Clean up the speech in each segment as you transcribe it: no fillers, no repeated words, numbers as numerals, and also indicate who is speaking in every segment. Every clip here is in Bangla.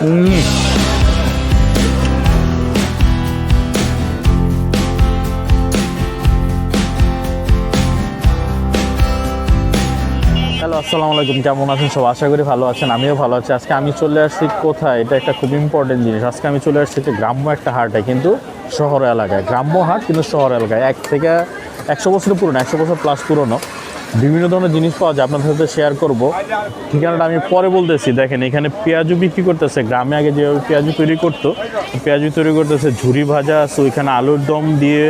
Speaker 1: হ্যালো, আসসালামু আলাইকুম। কেমন আছেন সব? আশা করি ভালো আছেন। আমিও ভালো আছি। আজকে আমি চলে আসছি কোথায়, এটা একটা খুব ইম্পর্টেন্ট জিনিস। আজকে আমি চলে আসছি গ্রাম্য একটা হাটে, কিন্তু শহর এলাকায়। গ্রাম্য হাট কিন্তু শহর এলাকায়। 1 থেকে 100 বছরের পুরনো, 100 বছর প্লাস পুরনো বিভিন্ন ধরনের জিনিস পাওয়া যায়। আপনাদের সাথে শেয়ার করব। ঠিকানাটা আমি পরে বলতেছি। দেখেন, এখানে পেঁয়াজু বিক্রি করতেছে। গ্রামে আগে যেভাবে পেঁয়াজু তৈরি করতো, পেঁয়াজু তৈরি করতেছে। ঝুরি ভাজা আছে ওইখানে, আলুর দম দিয়ে,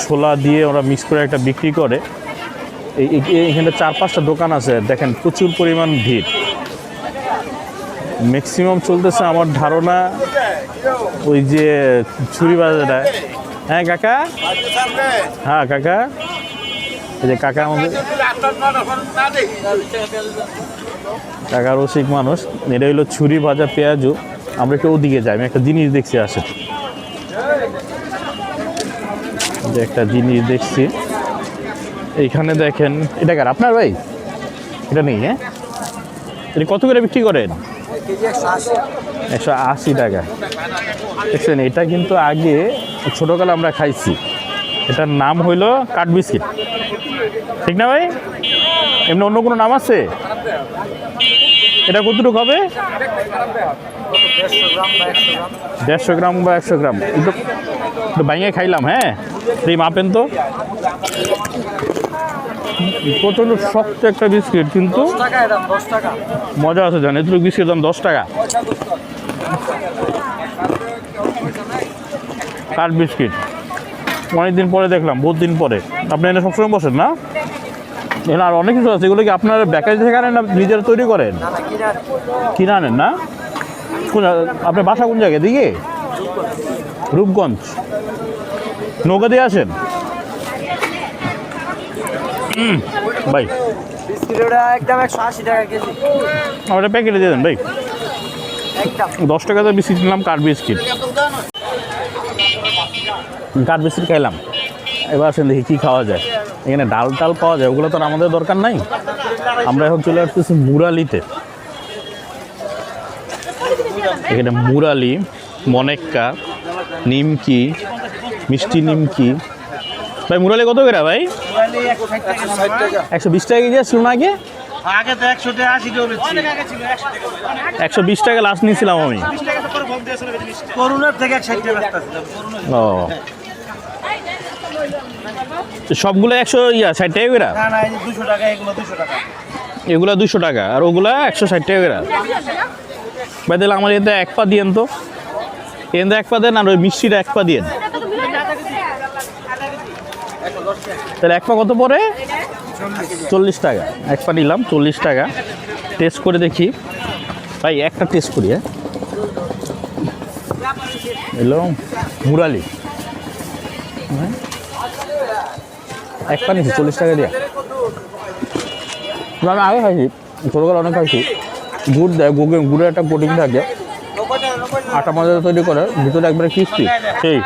Speaker 1: ছোলা দিয়ে ওরা মিক্স করে একটা বিক্রি করে। এখানে 4-5টা দোকান আছে। দেখেন, প্রচুর পরিমাণ ভিড়। ম্যাক্সিমাম চলতেছে আমার ধারণা ওই যে ছুরি বাজারটা। হ্যাঁ কাকা, হ্যাঁ কাকা, এই যে কাকা আমাদের কাকা রসিক মানুষ। এটা হইলো ছুরি ভাজা পেঁয়াজু। আমরা একটু ওদিকে যাই। আমি একটা জিনিস দেখছি, আসে যে একটা জিনিস দেখছি এইখানে। দেখেন, এটা কার আপনার ভাই? এটা নেই। হ্যাঁ, এটা কত করে বিক্রি করেন? 180 টাকা। দেখছেন, এটা কিন্তু আগে ছোটোকালে আমরা খাইছি। এটার নাম হইলো কাঠ বিস্কিট, ঠিক না ভাই? এমনি অন্য কোনো নাম আছে? এটা কতটুকু হবে? 150 গ্রাম বা 100 গ্রাম। একটু ভাঙিয়ে খাইলাম। হ্যাঁ, এই মাপেন তো। প্রচণ্ড শক্ত একটা বিস্কিট, কিন্তু মজা আছে। জানেন, এত বিস্কিট দাম 10 টাকা। কাঠ বিস্কিট অনেকদিন পরে দেখলাম, বহুত দিন পরে। আপনি এনে সবসময় বসেন না? এখানে আর অনেক কিছু আছে। এগুলো কি আপনার বেকারি থেকে আনেন না নিজেরা তৈরি করেন? কিনে আনেন না? আপনার বাসা কোন জায়গায়? দিকে রূপগঞ্জ। নৌকা দিয়ে আসেন ভাই? আমাদের প্যাকেটে দিয়ে দেন ভাই। 10 টাকাতে বিস্কিট নিলাম, কাঠ বিস্কিট। কাঠ বিস্কিট খাইলাম। এবার আসেন দেখি কী খাওয়া যায়। এখানে ডাল টাল পাওয়া যায়, ওগুলো তো আর আমাদের দরকার নাই। আমরা এখন চলে আসতেছি মুরালিতে। এখানে মুরালি, মনেক্কা, নিমকি, মিষ্টি নিমকি। ভাই মুরালি কত করে ভাই? 120 টাকা কেজি ছিল না আগে? 120 টাকা লাস্ট নিয়েছিলাম আমি। ও, সবগুলো 160 টাকা করে? এগুলো 200 টাকা আর ওগুলা 160 টাকা করে। ভাই তাহলে আমার এতে 1 পা দিয়েন তো। এতে 1 পা দেন, আর ওই মিষ্টিটা 1 পা দিয়েন। তাহলে 1 পা কত পড়ে? 40 টাকা। 1 পা নিলাম, 40 টাকা। টেস্ট করে দেখি ভাই, একটা টেস্ট করি। হ্যাঁ, এলো মুরালি। 1 পা নিচ্ছি 40 টাকা দিয়ে। আমি আগে খাইছি, ছোটোকালে অনেক খাইছি। গুড় দেয়, গুড়ের একটা কোটিং থাকে, আটা মজা তৈরি করে, ভিতরে একবারে ক্রিস্পি। সেই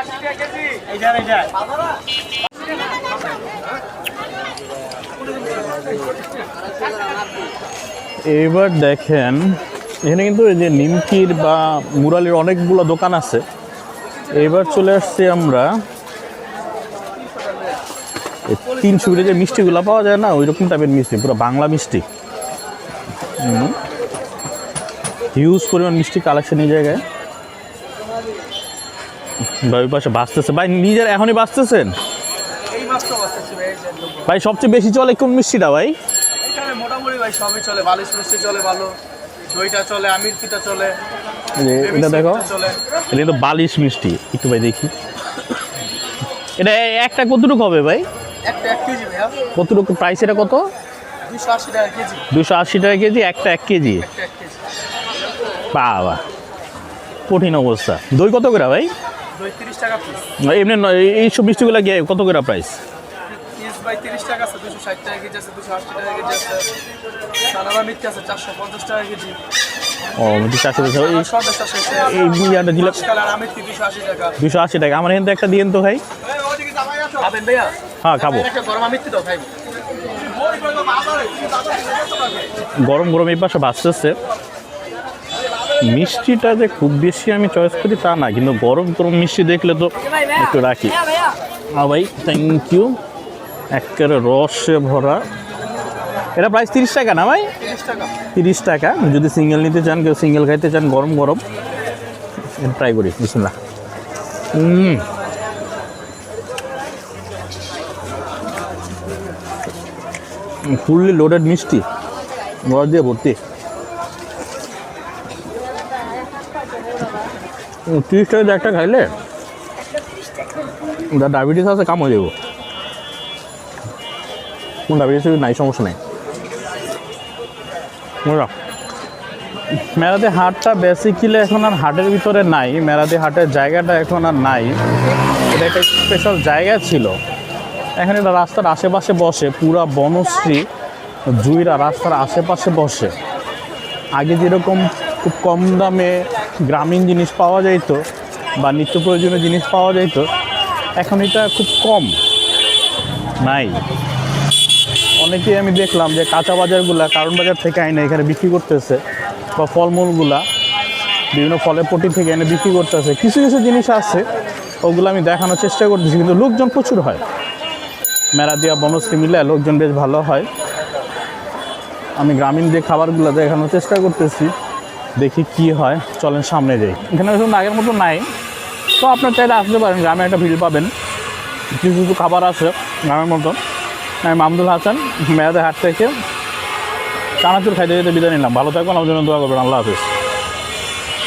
Speaker 1: এবার দেখেন, এখানে কিন্তু এই যে নিমকির বা মুরালির অনেকগুলো দোকান আছে। এবার চলে আসছি আমরা 300 যে মিষ্টিগুলো পাওয়া যায় না, ওই রকম টাইপের মিষ্টি, পুরো বাংলা মিষ্টি। হিউজ পরিমাণ মিষ্টি কালেকশন এই জায়গায়। ভাই ওই পাশে বাঁচতেছে ভাই, নিজের এখনই বাঁচতেছেন ভাই? সবচেয়ে বেশি চলে কোন মিষ্টিটা ভাই?
Speaker 2: মোটামুটি ভাই সবই চলে। বালিশ মিষ্টি চলে ভালো, দইটা চলে, আমির পিঠা চলে।
Speaker 1: এটা দেখো, এটা কিন্তু বালিশ মিষ্টি। একটু ভাই দেখি, এটা একটা কতটুকু হবে ভাই?
Speaker 2: একটা 1 কেজি ভাইয়া।
Speaker 1: কতটুকু প্রাইস? এটা কত?
Speaker 2: 280 টাকা কেজি।
Speaker 1: 280 টাকা কেজি। একটা 1 কেজি। বাবা, কঠিন অবস্থা। দই কত করে ভাই?
Speaker 2: দই 30 টাকা পিস।
Speaker 1: এমনি এইসব মিষ্টিগুলো গিয়ে কত করে প্রাইস?
Speaker 2: পিস ভাই 30 টাকা আছে, 260 টাকা কেজি আছে, 280 টাকা কেজি আছে। সানারা মিষ্টি আছে 450 টাকা কেজি।
Speaker 1: ও, মিষ্টি 400 টাকা। এই ইয়াটা দিলে 280 টাকা। আমার এখান থেকে একটা দিয়েন তো ভাই।
Speaker 2: খাবেন ভাইয়া?
Speaker 1: হ্যাঁ খাবো। গরম গরম এই পাশে বাঁচতেছে। মিষ্টিটা যে খুব বেশি আমি চয়েস করি তা না, কিন্তু গরম গরম মিষ্টি দেখলে তো একটু রাখি। ভাই থ্যাংক ইউ। একেবারে রসে ভরা। এটা প্রাইস 30 টাকা না ভাই? 30 টাকা। যদি সিঙ্গেল নিতে চান, কেউ সিঙ্গেল খাইতে চান গরম গরম, ট্রাই করি। বিসমিল্লাহ। ফুললি লোডেড মিষ্টি, রস দিয়ে ভর্তি। 30 টাকা একটা খাইলে যার ডায়াবেটিস আছে কাম হয়ে যাব। কোন ডায়াবেটিস নাই, সমস্যা নেই। মেরাদি হাটটা বেসিক্যালি এখন আর হাটের ভিতরে নাই, মেরাদি হাটের জায়গাটা এখন আর নাই। এটা একটা স্পেশাল জায়গা ছিল, এখন এটা রাস্তার আশেপাশে বসে। পুরা বনশ্রী জুইরা রাস্তার আশেপাশে বসে। আগে যেরকম খুব কম দামে গ্রামীণ জিনিস পাওয়া যাইতো বা নিত্য প্রয়োজনীয় জিনিস পাওয়া যাইতো, এখন এটা খুব কম নাই। অনেকেই আমি দেখলাম যে কাঁচা বাজারগুলা কারণ বাজার থেকে আইনে এখানে বিক্রি করতেছে, বা ফলমূলগুলা বিভিন্ন ফলের পটি থেকে এনে বিক্রি করতেছে। কিছু কিছু জিনিস আছে ওগুলো আমি দেখানোর চেষ্টা করতেছি, কিন্তু লোকজন প্রচুর হয়। মেরাদিয়া বনশ্রী মিলে লোকজন বেশ ভালো হয়। আমি গ্রামীণ যে খাবারগুলো দেখানোর চেষ্টা করতেছি, দেখি কি হয়। চলেন সামনে যাই। এখানে এখন আগের মতো নাই, তো আপনার চাইলে আসতে পারেন, গ্রামে একটা ভিড় পাবেন। কিছু কিছু খাবার আছে গ্রামের মতন। আমি মামদুল হাসান, মেরাদি হাট থেকে চানাচুর খাইতে যেতে বিদায় নিলাম। ভালো থাকবেন, আমার জন্য দোয়া করবেন। আল্লাহ হাফিজ।